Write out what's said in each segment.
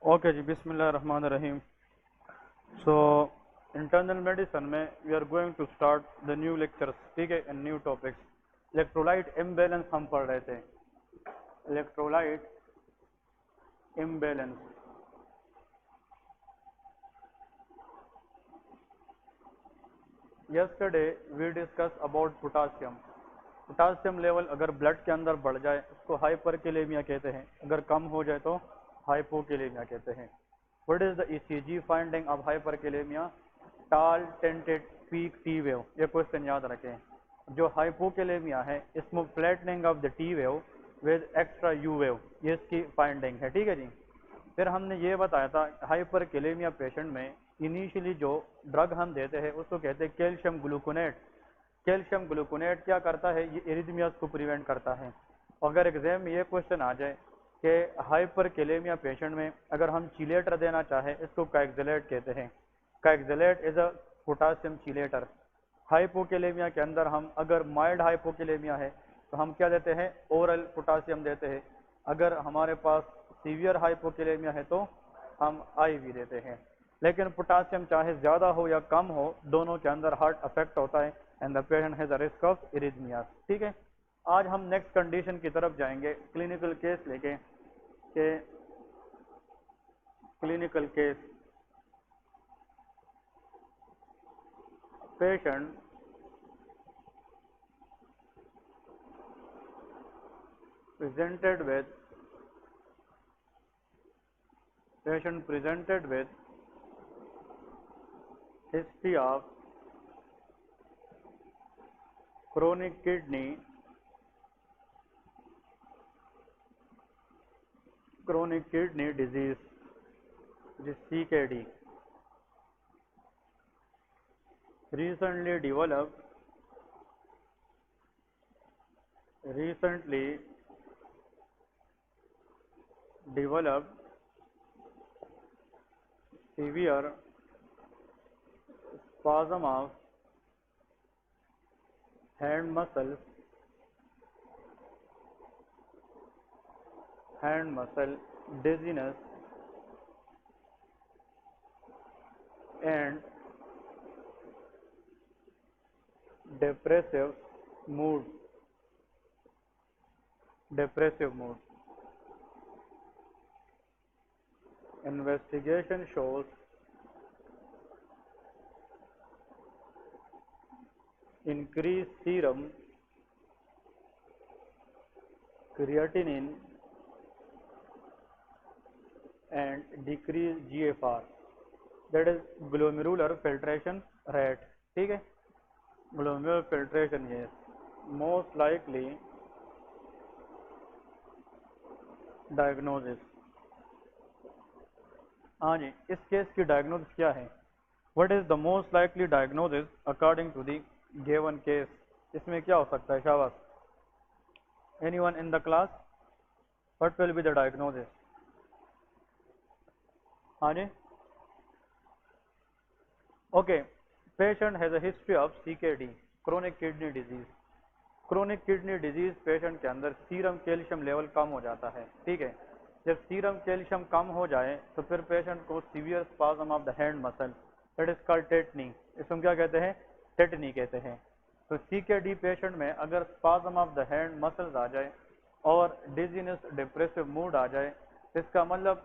Okay जी, बिस्मिल्लाहिर्रहमानिर्रहीम। So internal medicine में we are going to start the new lectures, ठीक है, and new topics. Electrolyte imbalance हम पढ़ रहे थे। Electrolyte imbalance. Yesterday we discuss about potassium. Potassium level अगर ब्लड के अंदर बढ़ जाए उसको हाइपरकेलेमिया कहते हैं, अगर कम हो जाए तो हाइपोकेलेमिया कहते हैं। What is the ECG finding of hyperkalaemia? टाल टेंटेड पीक टी वेव। ये क्वेश्चन याद रखें। जो हाइपोकेलेमिया है इसमें flattening of the T wave with extra you wave, ये इसकी फाइंडिंग है, ठीक है जी। फिर हमने ये बताया था हाइपरकेलेमिया पेशेंट में इनिशियली जो ड्रग हम देते हैं उसको कहते हैं कैल्शियम ग्लूकोनेट। कैल्शियम ग्लूकोनेट क्या करता है? ये एरिथमियास को प्रिवेंट करता है। अगर एग्जाम में ये क्वेश्चन आ जाए कि हाइपरकेलेमिया पेशेंट में अगर हम चिलेटर देना चाहें, इसको कैक्सलेट कहते हैं। Kayexalate is a potassium chelator. Hypokalemia के अंदर हम अगर माइल्ड हाइपोकेलेमिया है तो हम क्या देते हैं? ओरल पोटासियम देते हैं। अगर हमारे पास सीवियर हाइपोकेलेमिया है तो हम आईवी देते हैं। लेकिन पोटासियम चाहे ज्यादा हो या कम हो, दोनों के अंदर हार्ट अफेक्ट होता है and the patient has a risk of arrhythmias, ठीक है। आज हम नेक्स्ट कंडीशन की तरफ जाएंगे, क्लिनिकल केस लेके के clinical case. Patient presented with patient presented with history of chronic kidney disease, which is CKD, recently developed severe spasm of hand muscle dizziness and depressive mood. Investigation shows increased serum creatinine and decreased GFR, that is glomerular filtration rate, ठीक है। glomerular filtration is most likely diagnosis। हाँ जी, इस case की diagnosis क्या है? What is the most likely diagnosis according to the given case? इसमें क्या हो सकता है? शाबाश। Anyone in the class? What will be the diagnosis? हाँ जी, okay. Patient has a history of CKD, chronic kidney disease. Chronic kidney disease patient के अंदर सीरम कैल्शियम लेवल कम हो जाता है, ठीक है। जब सीरम कैल्शियम कम हो जाए तो फिर पेशेंट को severe spasm of the hand muscle, that is called tetani. इसको क्या कहते हैं? टेटनी कहते हैं। तो CKD पेशेंट में अगर spasm of the hand muscles आ जाए और डिजीनेस डिप्रेसिव मूड आ जाए, इसका मतलब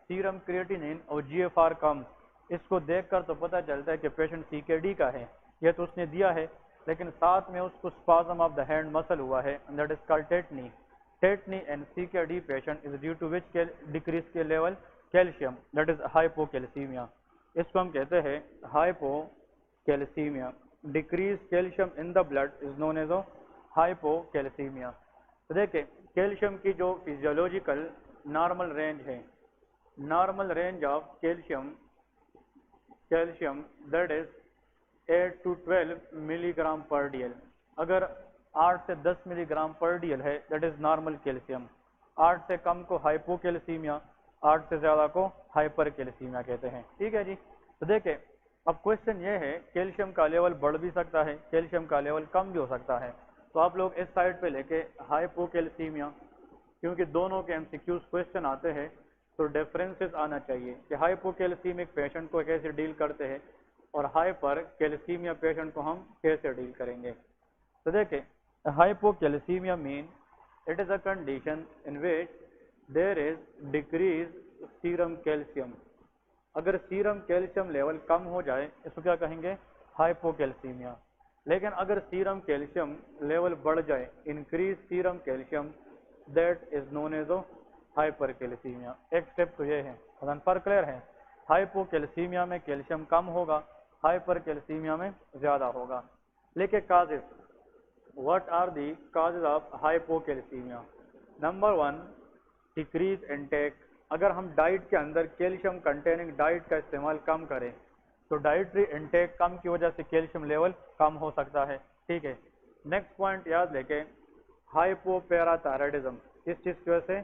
सीरम क्रिएटिनिन और GFR कम। इसको देखकर तो पता चलता है कि पेशेंट CKD का है, यह तो उसने दिया है, लेकिन साथ में उसको spasm of the hand muscle हुआ है, that is called tetany. Tetany and CKD patient is due to which decrease के level calcium, that is hypocalcemia. इसको हम कहते हैं hypocalcemia. Decrease calcium in the blood is known as hypocalcemia. तो देखिए, calcium की जो फिजियोलॉजिकल नॉर्मल रेंज है, normal range of calcium that is 8 to 12 milligram per DL. अगर 8 से 10 मिलीग्राम पर डीएल है, दैट इज नॉर्मल कैल्शियम। 8 से कम को हाइपोकैल्सीमिया, 8 से ज्यादा को हाइपर कैल्सीमिया कहते हैं, ठीक है जी। तो देखें, अब क्वेश्चन ये है, कैल्शियम का लेवल बढ़ भी सकता है, कैल्शियम का लेवल कम भी हो सकता है। तो आप लोग इस साइड पे लेके हाइपोकैल्सीमिया, क्योंकि दोनों के MCQs क्वेश्चन आते हैं, तो डिफरेंसेस आना चाहिए कि हाइपोकैल्सीमिक पेशेंट को कैसे डील करते हैं और हाइपर कैल्सीमिया पेशेंट को हम कैसे डील करेंगे। तो देखें, hypocalcaemia mean it is a condition in which there is decrease serum calcium. अगर सीरम कैल्शियम लेवल कम हो जाए इसको क्या कहेंगे, हाइपोकैल्सीमिया। लेकिन अगर सीरम कैल्शियम लेवल बढ़ जाए, increase serum calcium, that is known as hypercalcaemia. एक स्टेप तो ये है, फर्क क्लियर है। हाइपोकैल्सीमिया में कैल्शियम कम होगा, हाइपरकैल्सीमिया में ज्यादा होगा। लेकिन causes, what are the causes of hypocalcaemia? Number 1, decrease intake. अगर हम डाइट के अंदर कैल्शियम कंटेनिंग डाइट का इस्तेमाल कम करें तो डाइटरी इनटेक कम की वजह से कैल्शियम लेवल कम हो सकता है। ठीक है, नेक्स्ट पॉइंट याद लेके, हाइपोपैराथायराइडिज्म। किस चीज की वजह से?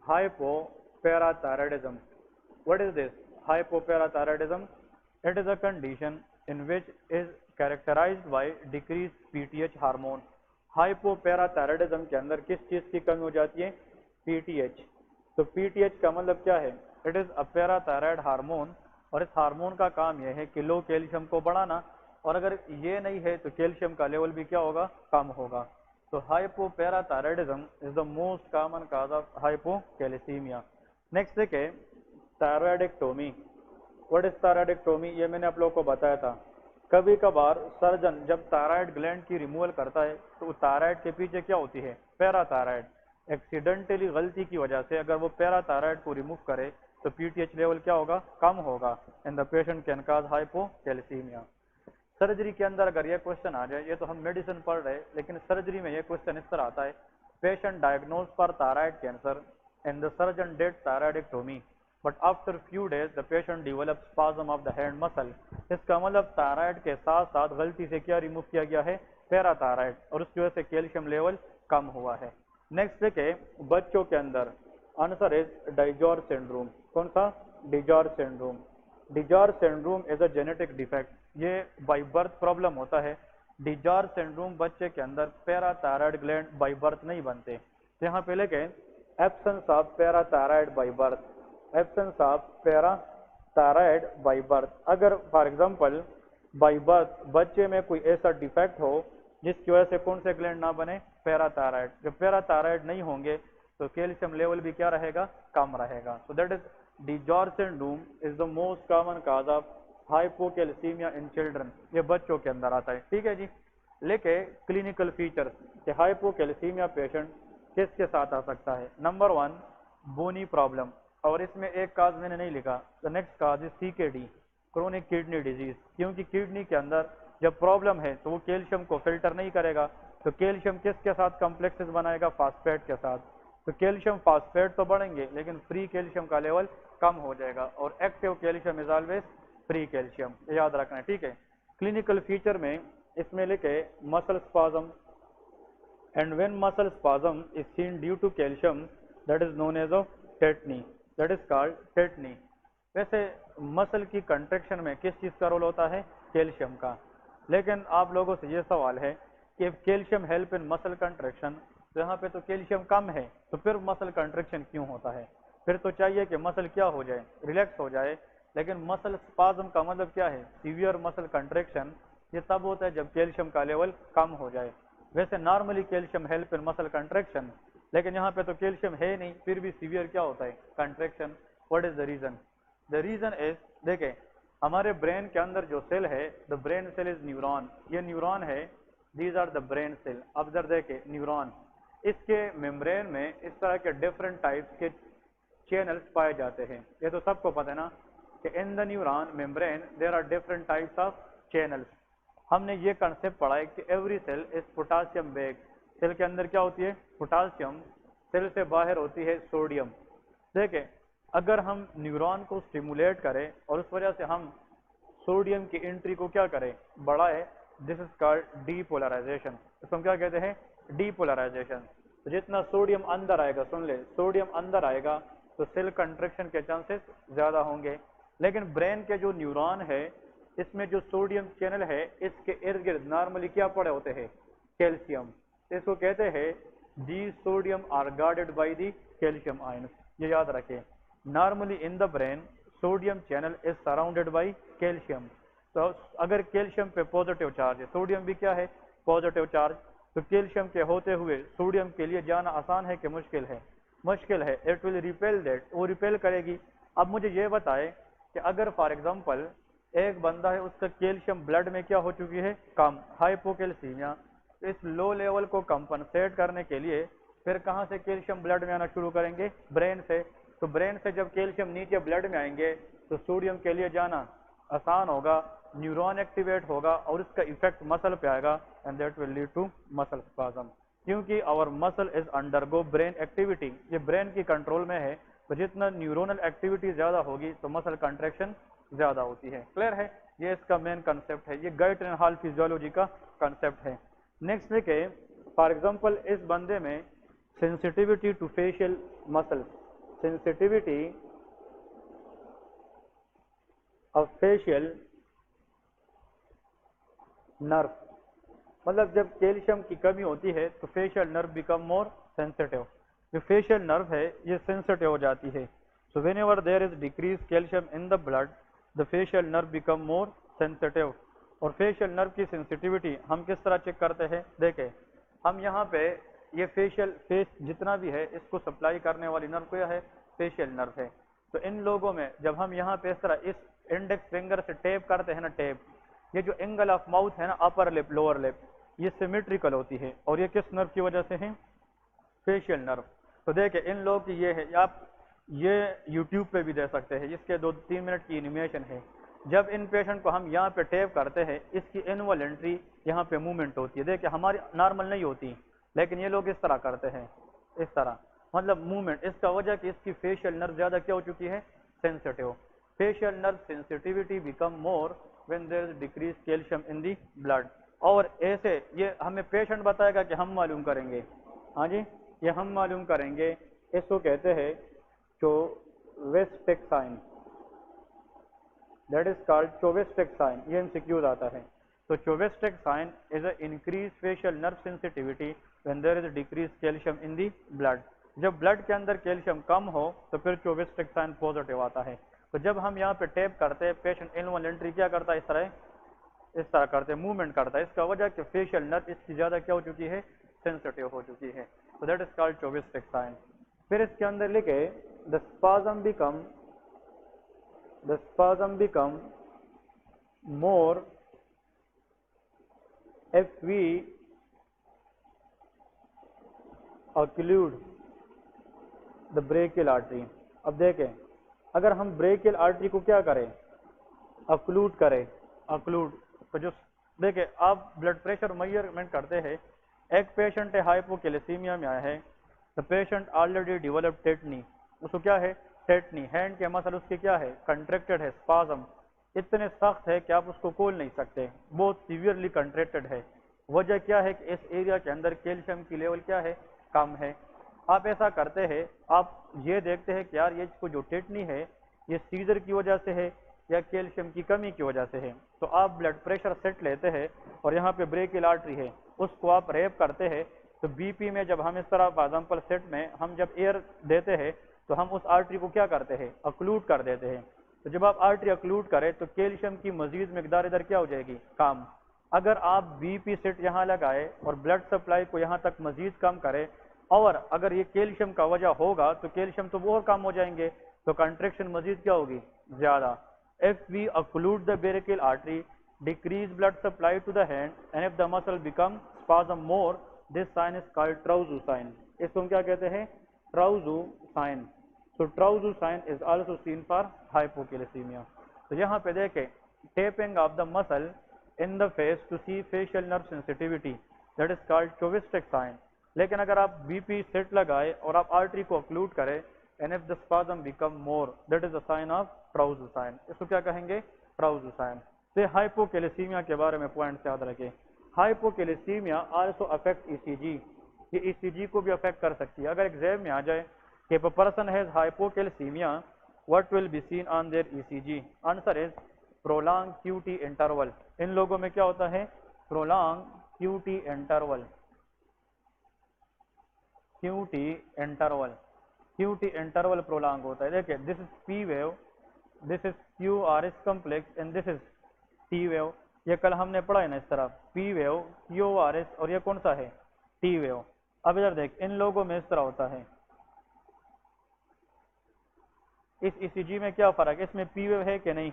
Hypoparathyroidism. What is this hypoparathyroidism? It is a condition in which is characterised by decrease PTH hormone. Hypoparathyroidism के अंदर किस चीज की कमी हो जाती है? पीटीएच। तो पीटीएच का मतलब क्या है? It is a parathyroid hormone, और इस हार्मोन का काम यह है कि लो कैल्शियम को बढ़ाना, और अगर ये नहीं है तो कैल्शियम का लेवल भी क्या होगा? कम होगा। तो hypoparathyroidism is the most common cause of hypocalcemia. Next देखिए, थायराइडेक्टोमी। What is थायराइडेक्टोमी? ये मैंने आप लोगों को बताया था। कभी कभार सर्जन जब थायराइड ग्लैंड की रिमूवल करता है तो थायराइड के पीछे क्या होती है? पैराथायराइड। एक्सीडेंटली गलती की वजह से अगर वो पैराथायराइड को रिमूव करे तो पीटीएच लेवल क्या होगा? कम होगा, and the patient can cause hypocalcaemia. Surgery के अंदर अगर ये क्वेश्चन आ जाए, ये तो हम मेडिसिन पढ़ रहे हैं, लेकिन सर्जरी में ये क्वेश्चन इस तरह आता है, patient diagnose for thyroid cancer and the surgeon did thyroidectomy, but after few days the patient develop spasm of the hand muscle. इसका मतलब थायराइड के साथ साथ गलती से क्या रिमूव किया गया है? पैराथायराइड, और उसकी वजह से कैल्शियम लेवल कम हुआ है। नेक्स्ट देखें, बच्चों के अंदर आंसर इज डाइजॉर सिंड्रोम। कौन सा? DiGeorge syndrome. DiGeorge syndrome is a genetic defect, ये बाय बर्थ प्रॉब्लम होता है। डिजॉर सिंड्रोम बच्चे के अंदर पैराथायराइड ग्लैंड बाय बर्थ नहीं बनते। तो यहाँ पे लेके absence of parathyroid by birth, absence of parathyroid by birth. अगर फॉर एग्जांपल बाय बर्थ बच्चे में कोई ऐसा डिफेक्ट हो जिसकी वजह से कौन से ग्लैंड ना बने? पैराथायराइड। जब पैराथायराइड नहीं होंगे तो कैल्शियम लेवल भी क्या रहेगा? कम रहेगा। So that is DiGeorge syndrome is the most common cause of hypocalcemia in children. ये बच्चों के अंदर आता है। ठीक है जी। लेके क्लिनिकल फीचर्स कि हाइपोकैल्सीमिया पेशेंट किसके साथ आ सकता है। नंबर 1, बोनी प्रॉब्लम, और इसमें एक काज मैंने नहीं लिखा। The next cause is CKD, chronic kidney disease, क्योंकि किडनी के अंदर जब प्रॉब्लम है तो वो कैल्शियम को फिल्टर नहीं करेगा, तो कैल्शियम किसके साथ कॉम्प्लेक्सेस बनाएगा? फास्फेट के साथ। तो कैल्शियम फास्फेट तो बढ़ेंगे लेकिन फ्री कैल्शियम का लेवल कम हो जाएगा, और active calcium is always free calcium, याद रखना है। ठीक है, क्लिनिकल फीचर में इसमें लिखे muscle spasm, and when muscle spasm is seen due to calcium that is known as tetany, that is called tetany. वैसे मसल की कंट्रैक्शन में किस चीज का रोल होता है? कैल्शियम का। लेकिन आप लोगों से ये सवाल है कि calcium help in muscle contraction, तो यहाँ पे तो कैल्शियम कम है तो फिर मसल कंट्रैक्शन क्यों होता है? फिर तो चाहिए कि मसल क्या हो जाए? रिलैक्स हो जाए। लेकिन मसल स्पाज्म का मतलब क्या है? Severe muscle contraction. ये तब होता है जब कैल्शियम का लेवल कम हो जाए। वैसे normally calcium help in muscle contraction, लेकिन यहाँ पे तो कैल्शियम है नहीं, फिर भी सीवियर क्या होता है? Contraction. What is the reason? The reason is, देखें हमारे ब्रेन के अंदर जो सेल है, the brain cell is neuron. ये न्यूरॉन है, these are the brain cell. अब जर देखें न्यूरॉन, इसके मेम्ब्रेन में इस तरह के डिफरेंट टाइप्स के चैनल्स पाए जाते हैं। ये तो सबको पता है ना कि in the neuron membrane there are different types of channels. हमने ये कंसेप्ट पढ़ा है कि every cell is potassium bag. Cell के अंदर क्या होती है? पोटासियम। सेल से बाहर होती है सोडियम। देखें, अगर हम न्यूरॉन को स्टिमुलेट करें और उस वजह से हम सोडियम की एंट्री को क्या करें? बढ़ाए, दिस इज कॉल्ड डीपोलराइजेशन। इसको हम क्या कहते हैं? डीपोलराइजेशन। तो जितना सोडियम अंदर आएगा, सुन ले, सोडियम अंदर आएगा तो सेल कंट्रैक्शन के चांसेस ज्यादा होंगे। लेकिन ब्रेन के जो न्यूरॉन है इसमें जो सोडियम चैनल है इसके इर्द गिर्द नॉर्मली क्या पड़े होते हैं? कैल्शियम। इसको कहते हैं the sodium are guarded by the calcium ions. ये याद रखें, normally in the brain sodium channel is surrounded by calcium. तो अगर कैल्शियम पे पॉजिटिव चार्ज है, सोडियम भी क्या है, पॉजिटिव चार्ज, तो कैल्शियम के होते हुए सोडियम के लिए जाना आसान है कि मुश्किल है, मुश्किल है। इट विल रिपेल दैट, वो रिपेल करेगी। अब मुझे ये बताए कि अगर फॉर एग्जांपल एक बंदा है, उसका कैल्शियम ब्लड में क्या हो चुकी है, कम, हाइपोकैल्सीमिया, इस लो लेवल को कंपनसेट करने के लिए फिर कहाँ से कैल्शियम ब्लड में आना शुरू करेंगे, ब्रेन से। तो ब्रेन से जब कैल्शियम नीचे ब्लड में आएंगे तो सोडियम के लिए जाना आसान होगा, न्यूरॉन एक्टिवेट होगा और इसका इफेक्ट मसल पे आएगा, and that will lead to muscle spasm. क्योंकि our muscle is undergo brain activity, ये ब्रेन की कंट्रोल में है, तो जितना न्यूरोनल एक्टिविटी ज्यादा होगी तो मसल कंट्रैक्शन ज्यादा होती है। क्लियर है, ये इसका मेन कंसेप्ट है, ये गाइट एंड हॉल फिजियोलॉजी का कंसेप्ट है। नेक्स्ट देखे, फॉर एग्जांपल इस बंदे में sensitivity to facial muscles, sensitivity of facial nerve, मतलब जब कैल्शियम की कमी होती है तो facial nerve become more sensitive, जो फेशियल नर्व है ये सेंसिटिव हो जाती है। So whenever there is decrease calcium in the blood the facial nerve become more sensitive. और फेशियल नर्व की सेंसिटिविटी हम किस तरह चेक करते हैं, देखें हम यहाँ पे ये फेशियल फेस जितना भी है इसको सप्लाई करने वाली नर्व क्या है, फेशियल नर्व है। तो इन लोगों में जब हम यहाँ पे इस तरह इस इंडेक्स फिंगर से टेप करते हैं ना, टेप, ये जो एंगल ऑफ माउथ है ना, अपर लिप लोअर लिप, ये सिमेट्रिकल होती है, और ये किस नर्व की वजह से है, फेशियल नर्व। तो देखे इन लोगों की ये है, आप ये यूट्यूब पे भी दे सकते हैं, इसके 2-3 मिनट की एनिमेशन है। जब इन पेशेंट को हम यहाँ पे टेप करते हैं, इसकी इनवॉलेंट्री यहाँ पे मूवमेंट होती है, देखिए हमारी नॉर्मल नहीं होती, लेकिन ये लोग इस तरह करते हैं, इस तरह, मतलब मूवमेंट। इसका वजह कि इसकी फेशियल नर्व ज्यादा क्या हो चुकी है, sensitive. Facial nerve sensitivity become more when there is decrease calcium in the blood. और ऐसे ये हमें पेशेंट बताएगा कि हम मालूम करेंगे, हाँ जी, ये हम मालूम करेंगे। इसको कहते हैं Chvostek sign, that is called Chvostek sign, ये एमसीक्यूज आता है। तो Chvostek sign is a increase facial nerve sensitivity when there is decrease calcium in the blood. जब ब्लड के अंदर कैल्शियम कम हो तो फिर चोवेस्टेक साइन पॉजिटिव आता है। तो जब हम यहाँ पे टेप करते हैं, पेशेंट इनवॉलेंट्री क्या करता है, इस तरह करते हैं, मूवमेंट करता है, इसका वजह कि फेशियल नर्व इसकी ज्यादा क्या हो चुकी है, सेंसिटिव हो चुकी है। तो that is called Chvostek sign. फिर इसके अंदर लिखे the spasm become more if we occlude the brachial artery. अब देखें अगर हम ब्रेकियल आर्टरी को क्या करें, अक्लूड करें, अक्लूड, तो जो देखें आप ब्लड प्रेशर मेजरमेंट करते हैं, एक पेशेंट है हाइपोकैलेसीमिया में आया है, the patient already develop tetani, उसको क्या है, टेटनी, हैंड के मसल उसके क्या है, कंट्रैक्टेड है, स्पाज्म इतने सख्त है कि आप उसको खोल नहीं सकते, बहुत सीवियरली कंट्रैक्टेड है। वजह क्या है कि इस एरिया के अंदर कैल्शियम की लेवल क्या है, कम है। आप ऐसा करते हैं, आप ये देखते हैं कि यार ये जो टेटनी है ये सीजर की वजह से है या कैल्शियम की कमी की वजह से है। तो आप ब्लड प्रेशर सेट लेते हैं और यहाँ पे ब्रेकियल आर्टरी है, उसको आप रैप करते हैं। तो बीपी में जब हम इस तरह फॉर एग्जांपल सेट में हम जब एयर देते हैं तो हम उस आर्टरी को क्या करते हैं, अक्लूड कर देते हैं। तो जब आप आर्टरी अक्लूड करें तो कैल्शियम की मजीद मकदार इधर क्या हो जाएगी, कम। अगर आप बीपी सेट यहाँ लगाए और ब्लड सप्लाई को यहाँ तक मजीद कम करें, और अगर ये कैल्शियम का वजह होगा तो कैल्शियम तो और कम हो जाएंगे, तो कंट्रैक्शन मजीद क्या होगी, ज्यादा। If we occlude the brachial artery decrease blood supply to the hand and if the muscle become spasm more, this sign is called Trousseau sign. इसको हम क्या कहते हैं, Trousseau sign. So Trauzu sign is also seen for hypocalcemia. तो यहाँ पे देखें tapping of the muscle in the face to see facial nerve sensitivity, that is called Chvostek sign. लेकिन अगर आप बीपी सेट लगाए और आप आर्टरी को अक्लूड करें and if the spasm become more, that is the sign of Trousseau sign. इसको क्या कहेंगे, ट्राउजू साइन। तो हाइपोकैलेसीमिया के बारे में पॉइंट याद रखें। हाइपोकैलेसीमिया आल्सो अफेक्ट ईसीजी, ये ईसीजी को भी अफेक्ट कर सकती है। अगर एग्जाम में आ जाए if a person has hypocalcemia, what will be seen on their ECG? Answer is prolonged QT interval. इन लोगों में क्या होता है, prolonged QT interval, QT interval। QT interval prolong होता है। देखिए this is P wave, this is QRS complex and this is T wave. ये कल हमने पढ़ा है ना इस तरह, P वेव, QRS और ये कौन सा है, T वेव। अब इधर देख इन लोगों में इस तरह होता है। इस ECG में क्या फर्क है, इसमें P वेव है कि नहीं,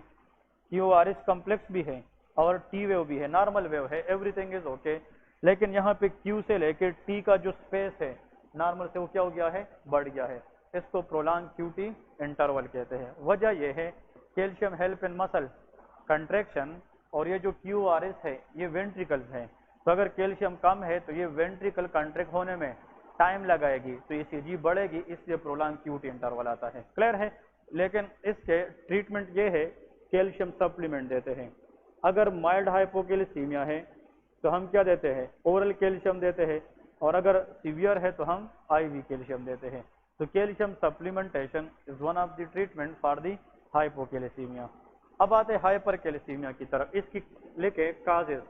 QRS कॉम्प्लेक्स भी है और T वेव भी है, नॉर्मल वेव है, एवरीथिंग इज ओके। लेकिन यहाँ पे Q से लेकर T का जो स्पेस है नॉर्मल से वो क्या हो गया है, बढ़ गया है। इसको प्रोलॉन्ग QT इंटरवल कहते हैं। वजह यह है calcium help in muscle contraction, और ये जो QRS है ये वेंट्रिकल्स है। तो अगर कैल्शियम कम है तो ये वेंट्रिकल कंट्रैक्ट होने में टाइम लगाएगी, तो ECG बढ़ेगी, इसलिए प्रोलॉन्ग QT इंटरवल आता है। क्लियर है। लेकिन इसके ट्रीटमेंट ये है कैल्शियम सप्लीमेंट देते हैं। अगर माइल्ड हाइपोकैल्सीमिया है तो हम क्या देते हैं, ओरल कैल्शियम देते हैं, और अगर सीवियर है तो हम IV कैल्शियम देते हैं। तो calcium supplementation is one of the treatment for the hypocalcaemia. अब आते हैं हाइपर कैल्सीमिया की तरफ। इसकी लेके काजेस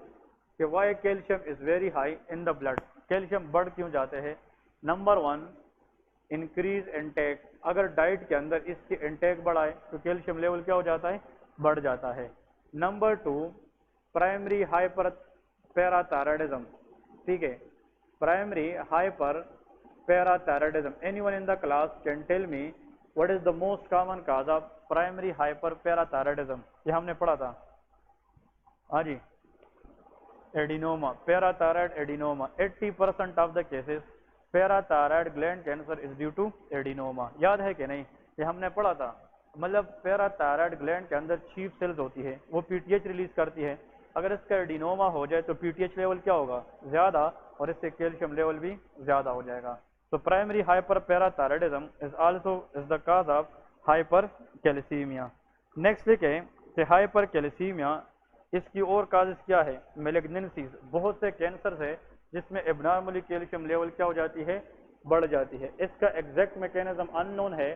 कि why calcium is very high in the blood, calcium बढ़ क्यों जाते हैं। नंबर 1 इंक्रीज इनटेक, अगर डाइट के अंदर इसकी इनटेक बढ़ाए तो कैल्शियम लेवल क्या हो जाता है, बढ़ जाता है। नंबर 2 प्राइमरी हाइपर पैराथायराइडिज्म, ठीक है, primary hyper parathyroidism. Anyone in the class can tell me what is the most common cause of primary hyper parathyroidism. ये हमने पढ़ा था, हाँ जी, adenoma, parathyroid adenoma. 80% of the cases parathyroid gland cancer is due to adenoma. याद है कि नहीं, ये हमने पढ़ा था। मतलब पैराथायराइड ग्लैंड के अंदर चीफ सेल्स होती है, वो PTH रिलीज करती है। अगर इसका एडिनोमा हो जाए तो PTH लेवल क्या होगा, ज्यादा, और इससे कैल्शियम लेवल भी ज्यादा हो जाएगा। तो primary hyper parathyroidism is also is the cause of hyper calcaemia. Next लिखे हाइपर कैल्सीमिया, इसकी और काजेस क्या है, मेलिग्नेंसीज। बहुत से कैंसर है जिसमें एबनॉर्मली कैल्शियम लेवल क्या हो जाती है, बढ़ जाती है। इसका एग्जैक्ट मैकेनिज्म अननोन है,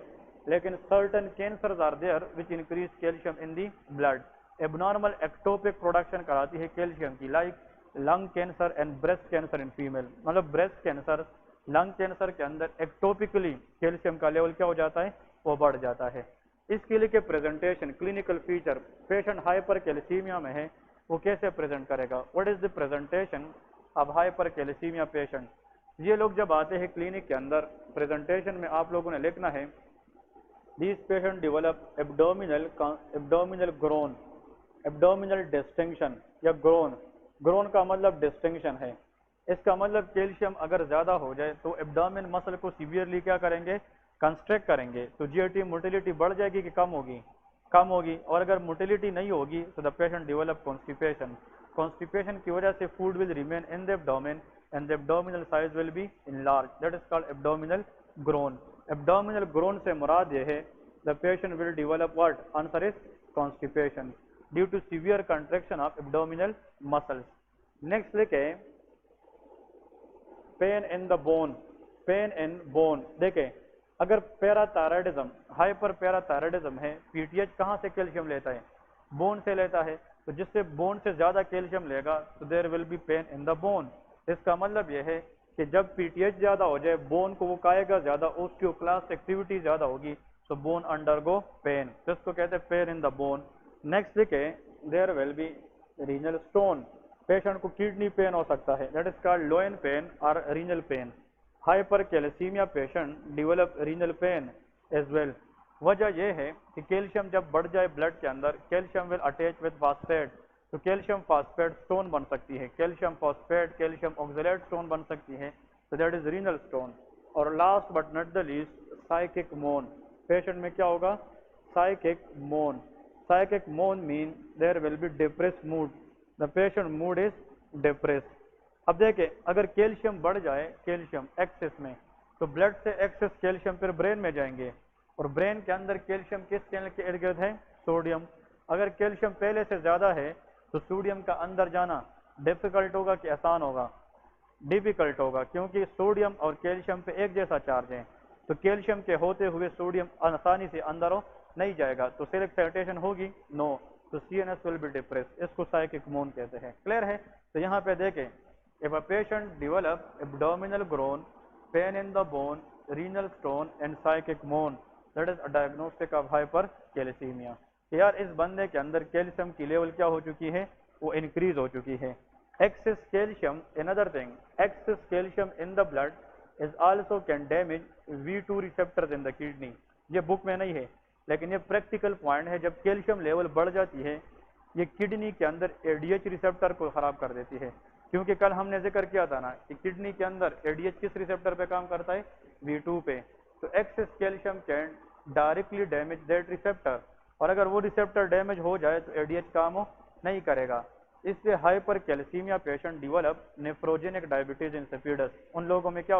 लेकिन certain cancers are there which increase calcium in the blood. Abnormal ectopic production कराती है कैल्शियम की, like lung cancer and breast cancer in female. मतलब ब्रेस्ट कैंसर, लंग कैंसर के अंदर एक्टोपिकली कैल्शियम का लेवल क्या हो जाता है, वो बढ़ जाता है। इसके लिए presentation, clinical feature, patient hyper calcaemia में है वो कैसे प्रेजेंट करेगा, what is the presentation of hyper calcemia patient. ये लोग जब आते हैं क्लिनिक के अंदर, प्रेजेंटेशन में आप लोगों ने लिखना है this patient develop abdominal groan, abdominal distinction या ग्रोन। ग्रोन का मतलब डिस्टिंक्शन है। इसका मतलब कैल्शियम अगर ज्यादा हो जाए तो एब्डोमिन मसल को सीवियरली क्या करेंगे, कंस्ट्रक्ट करेंगे। तो GIT मोटिलिटी बढ़ जाएगी कि कम होगी, कम होगी। और अगर मोटिलिटी नहीं होगी तो the patient develop constipation. Constipation की वजह से food will remain in the abdomen and the abdominal size will be enlarge, that is called abdominal groan. Abdominal groan से मुराद ये है the patient will develop what, answer is constipation due to severe contraction of abdominal muscles. Next लिखे pain in the bone, pain in bone. देखें अगर parathyroidism, hyper parathyroidism है, PTH कहाँ से कैल्शियम लेता है, बोन से लेता है। तो जिससे बोन से ज्यादा कैल्शियम लेगा तो there will be pain in the bone. इसका मतलब यह है कि जब PTH ज्यादा हो जाए, बोन को वो खाएगा ज्यादा, ओस्टियोक्लास्ट एक्टिविटी ज्यादा होगी, तो बोन अंडरगो पेन, जिसको कहते हैं pain in the bone. Next लिखे there will be renal stone, patient को किडनी पेन हो सकता है, that is called loin pain और renal pain. Hyper calcemia patient develop renal pain as well. वजह यह है कि कैल्शियम जब बढ़ जाए ब्लड के अंदर, calcium will attach with phosphate, तो कैल्शियम फास्फेट स्टोन बन सकती है, calcium phosphate calcium oxalate stone बन सकती है, तो दैट इज रीनल स्टोन। और last but not the least psychic moan, patient में क्या होगा, psychic moan. Psychic moan mean there will be depressed mood, the patient mood is depressed. अब देखें अगर कैल्शियम बढ़ जाए, कैल्शियम एक्सेस में, तो ब्लड से एक्सेस कैल्शियम फिर ब्रेन में जाएंगे, और ब्रेन के अंदर कैल्शियम किस चैनल के इर्द गिर्द है, सोडियम। अगर कैल्शियम पहले से ज्यादा है तो सोडियम का अंदर जाना डिफिकल्ट होगा कि आसान होगा, डिफिकल्ट होगा, क्योंकि सोडियम और कैल्शियम पे एक जैसा चार्ज है। तो कैल्शियम के होते हुए सोडियम आसानी से अंदर नहीं जाएगा, तो सिर्फ एक्साइटेशन होगी, नो, तो CNS विल बी डिप्रेस, इसको साइकिक मोन कहते हैं। क्लियर है। तो यहाँ पे देखें, if a patient develop abdominal groan, pain in the bone, renal stone and psychic moan, that is a diagnostic of hypercalcemia। यार इस बंदे के अंदर कैल्शियम की लेवल क्या हो चुकी है, वो इंक्रीज हो चुकी है। Excess calcium, another thing, excess calcium in the blood is also can damage V2 receptors in the kidney. ये बुक में नहीं है लेकिन ये प्रैक्टिकल पॉइंट है। जब कैल्शियम लेवल बढ़ जाती है ये किडनी के अंदर एडीएच रिसेप्टर को खराब कर देती है, क्योंकि कल हमने जिक्र किया था ना कि किडनी के अंदर एडीएच किस रिसेप्टर पे काम करता है, V2 पे। तो excess calcium can directly damage that receptor, और अगर वो रिसेप्टर डैमेज हो जाए तो एडीएच काम नहीं करेगा। इससे hyper calcemia patient develop nephrogenic diabetes insipidus. उन लोगों में क्या